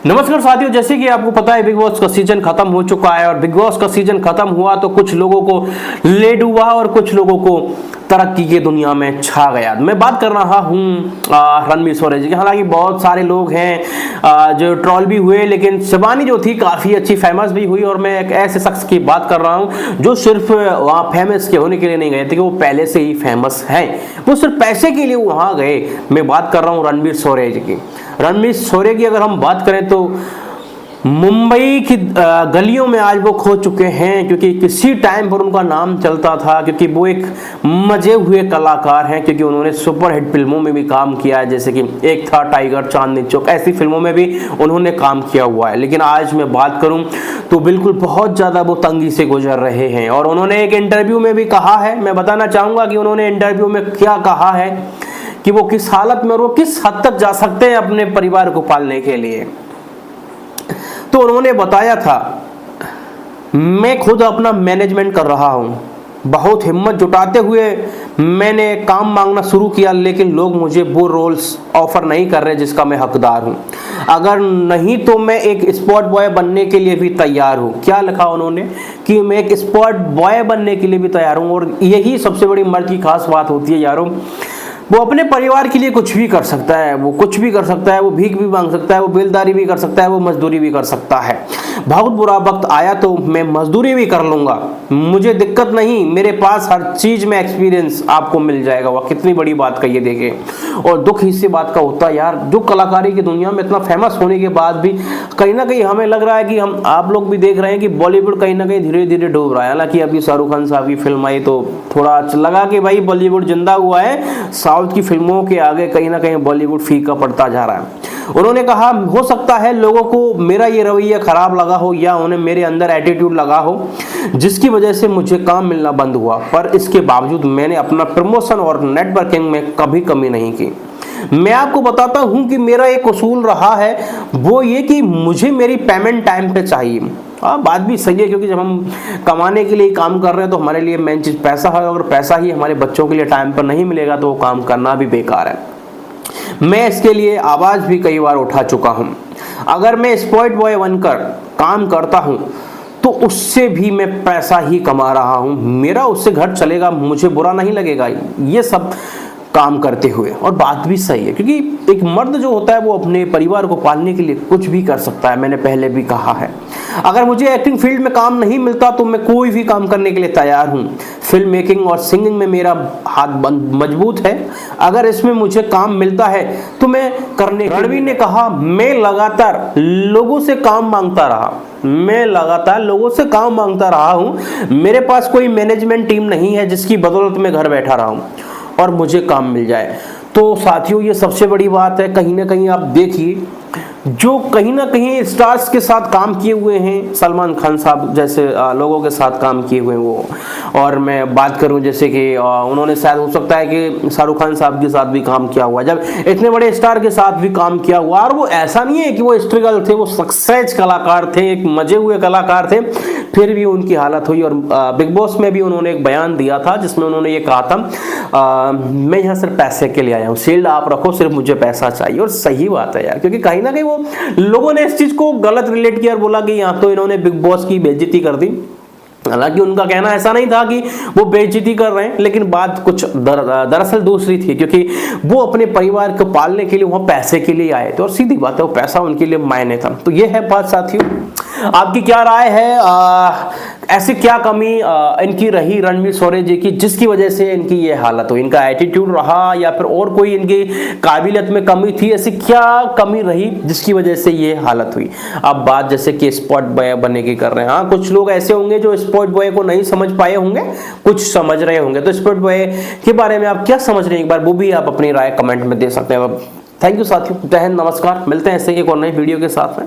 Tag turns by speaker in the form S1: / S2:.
S1: नमस्कार साथियों, जैसे कि आपको पता है बिग बॉस का सीजन खत्म हो चुका है और बिग बॉस का सीजन खत्म हुआ तो कुछ लोगों को ले डूबा और कुछ लोगों को तरक्की की दुनिया में छा गया। मैं बात कर रहा हूं रणवीर शौर्य की। हालांकि बहुत सारे लोग हैं जो ट्रोल भी हुए, लेकिन शिवानी जो थी काफ़ी अच्छी फेमस भी हुई। और मैं एक ऐसे शख्स की बात कर रहा हूं जो सिर्फ वहाँ फेमस के होने के लिए नहीं गए थे कि वो पहले से ही फेमस हैं, वो सिर्फ पैसे के लिए वहाँ गए। मैं बात कर रहा हूँ रणवीर शौर्य जी की। रणवीर शौर्य की अगर हम बात करें तो मुंबई की गलियों में आज वो खो चुके हैं, क्योंकि किसी टाइम पर उनका नाम चलता था, क्योंकि वो एक मजे हुए कलाकार हैं, क्योंकि उन्होंने सुपरहिट फिल्मों में भी काम किया है। जैसे कि एक था टाइगर, चांदनी चौक, ऐसी फिल्मों में भी उन्होंने काम किया हुआ है। लेकिन आज मैं बात करूं तो बिल्कुल बहुत ज़्यादा वो तंगी से गुजर रहे हैं। और उन्होंने एक इंटरव्यू में भी कहा है, मैं बताना चाहूँगा कि उन्होंने इंटरव्यू में क्या कहा है कि वो किस हालत में और वो किस हद तक जा सकते हैं अपने परिवार को पालने के लिए। तो उन्होंने बताया था, मैं खुद अपना मैनेजमेंट कर रहा हूँ, बहुत हिम्मत जुटाते हुए मैंने काम मांगना शुरू किया, लेकिन लोग मुझे वो रोल्स ऑफर नहीं कर रहे जिसका मैं हकदार हूँ। अगर नहीं तो मैं एक स्पॉट बॉय बनने के लिए भी तैयार हूँ। क्या लिखा उन्होंने कि मैं एक स्पॉट बॉय बनने के लिए भी तैयार हूँ। और यही सबसे बड़ी मर्द की खास बात होती है यारों, वो अपने परिवार के लिए कुछ भी कर सकता है, वो कुछ भी कर सकता है, वो भीख भी मांग सकता है, वो बेलदारी भी कर सकता है, वो मजदूरी भी कर सकता है। बहुत बुरा वक्त आया तो मैं मजदूरी भी कर लूंगा, मुझे दिक्कत नहीं, मेरे पास हर चीज में एक्सपीरियंस आपको मिल जाएगा। वह कितनी बड़ी बात कही है देखें। और दुख इसी बात का होता है यार, जो कलाकारी की दुनिया में इतना फेमस होने के बाद भी कहीं ना कहीं हमें लग रहा है कि हम आप लोग भी देख रहे हैं कि बॉलीवुड कहीं ना कहीं धीरे धीरे डूब रहा है। हालांकि अभी शाहरुख खान साहब की फिल्म आई तो थोड़ा लगा कि भाई बॉलीवुड जिंदा हुआ है, साउथ की फिल्मों के आगे कहीं ना कहीं बॉलीवुड फीका पड़ता जा रहा है। उन्होंने कहा, हो सकता है लोगों को मेरा ये रवैया खराब लगा हो या उन्हें मेरे अंदर एटीट्यूड लगा हो, जिसकी वजह से मुझे काम मिलना बंद हुआ, पर इसके बावजूद मैंने अपना प्रमोशन और नेटवर्किंग में कभी कमी नहीं की। मैं आपको बताता हूं कि मेरा एक उसूल रहा है, वो ये कि मुझे मेरी पेमेंट टाइम पे चाहिए। बात भी सही है, क्योंकि जब हम कमाने के लिए काम कर रहे हैं तो हमारे लिए मेन चीज़ पैसा है। अगर पैसा ही हमारे बच्चों के लिए टाइम पर नहीं मिलेगा तो वो काम करना भी बेकार है। मैं इसके लिए आवाज़ भी कई बार उठा चुका हूँ। अगर मैं स्पॉट बॉय बनकर काम करता हूँ तो उससे भी मैं पैसा ही कमा रहा हूँ, मेरा उससे घर चलेगा, मुझे बुरा नहीं लगेगा ये सब काम करते हुए। और बात भी सही है, क्योंकि एक मर्द जो होता है वो अपने परिवार को पालने के लिए कुछ भी कर सकता है। मैंने पहले भी कहा है, अगर मुझे एक्टिंग फील्ड में काम नहीं मिलता तो मैं कोई भी काम करने के लिए तैयार हूँ। फिल्म मेकिंग और सिंगिंग में मेरा हाथ मजबूत है, अगर इसमें मुझे काम मिलता है तो मैं करने। रणवीर ने कहा, मैं लगातार लोगों से काम मांगता रहा, मैं लगातार लोगों से काम मांगता रहा हूँ। मेरे पास कोई मैनेजमेंट टीम नहीं है जिसकी बदौलत मैं घर बैठा रहा हूँ और मुझे काम मिल जाए। तो साथियों, ये सबसे बड़ी बात है। कहीं ना कहीं आप देखिए, जो कहीं ना कहीं स्टार्स के साथ काम किए हुए हैं, सलमान खान साहब जैसे लोगों के साथ काम किए हुए हैं वो। और मैं बात करूं जैसे कि उन्होंने शायद हो सकता है कि शाहरुख खान साहब के साथ भी काम किया हुआ, जब इतने बड़े स्टार के साथ भी काम किया हुआ। और वो ऐसा नहीं है कि वो स्ट्रगल थे, वो सक्सेस कलाकार थे, एक मजे हुए कलाकार थे, फिर भी उनकी हालत हुई। और बिग बॉस में भी उन्होंने एक बयान दिया था जिसमें उन्होंने ये कहा था, मैं यहाँ सिर्फ पैसे के लिए आया हूँ, शील्ड आप रखो, सिर्फ मुझे पैसा चाहिए। और सही बात है यार, क्योंकि कहीं ना कहीं लोगों ने इस चीज को गलत रिलेट किया और बोला कि यहाँ तो इन्होंने बिग बॉस की बेइज्जती कर दी। हालांकि उनका कहना ऐसा नहीं था कि वो बेइज्जती कर रहे हैं, लेकिन बात कुछ दरअसल दूसरी थी, क्योंकि वो अपने परिवार को पालने के लिए वहां पैसे के लिए आए थे। और सीधी बात है, वो पैसा उनके लिए मायने था। तो ये है बात साथियों, आपकी क्या राय है? ऐसी क्या कमी इनकी रही रणवीर शौर्य जी की जिसकी वजह से इनकी ये हालत हुई? इनका एटीट्यूड रहा या फिर और कोई इनकी काबिलियत में कमी थी? ऐसी क्या कमी रही जिसकी वजह से ये हालत हुई? अब बात जैसे कि स्पॉट बॉय बनने की कर रहे हैं। हाँ, कुछ लोग ऐसे होंगे जो स्पॉट बॉय को नहीं समझ पाए होंगे, कुछ समझ रहे होंगे। तो स्पॉट बॉय के बारे में आप क्या समझ रहे हैं, एक बार वो भी आप अपनी राय कमेंट में दे सकते हैं। थैंक यू साथियों, जय हिंद, नमस्कार। मिलते हैं ऐसे एक और नई वीडियो के साथ में।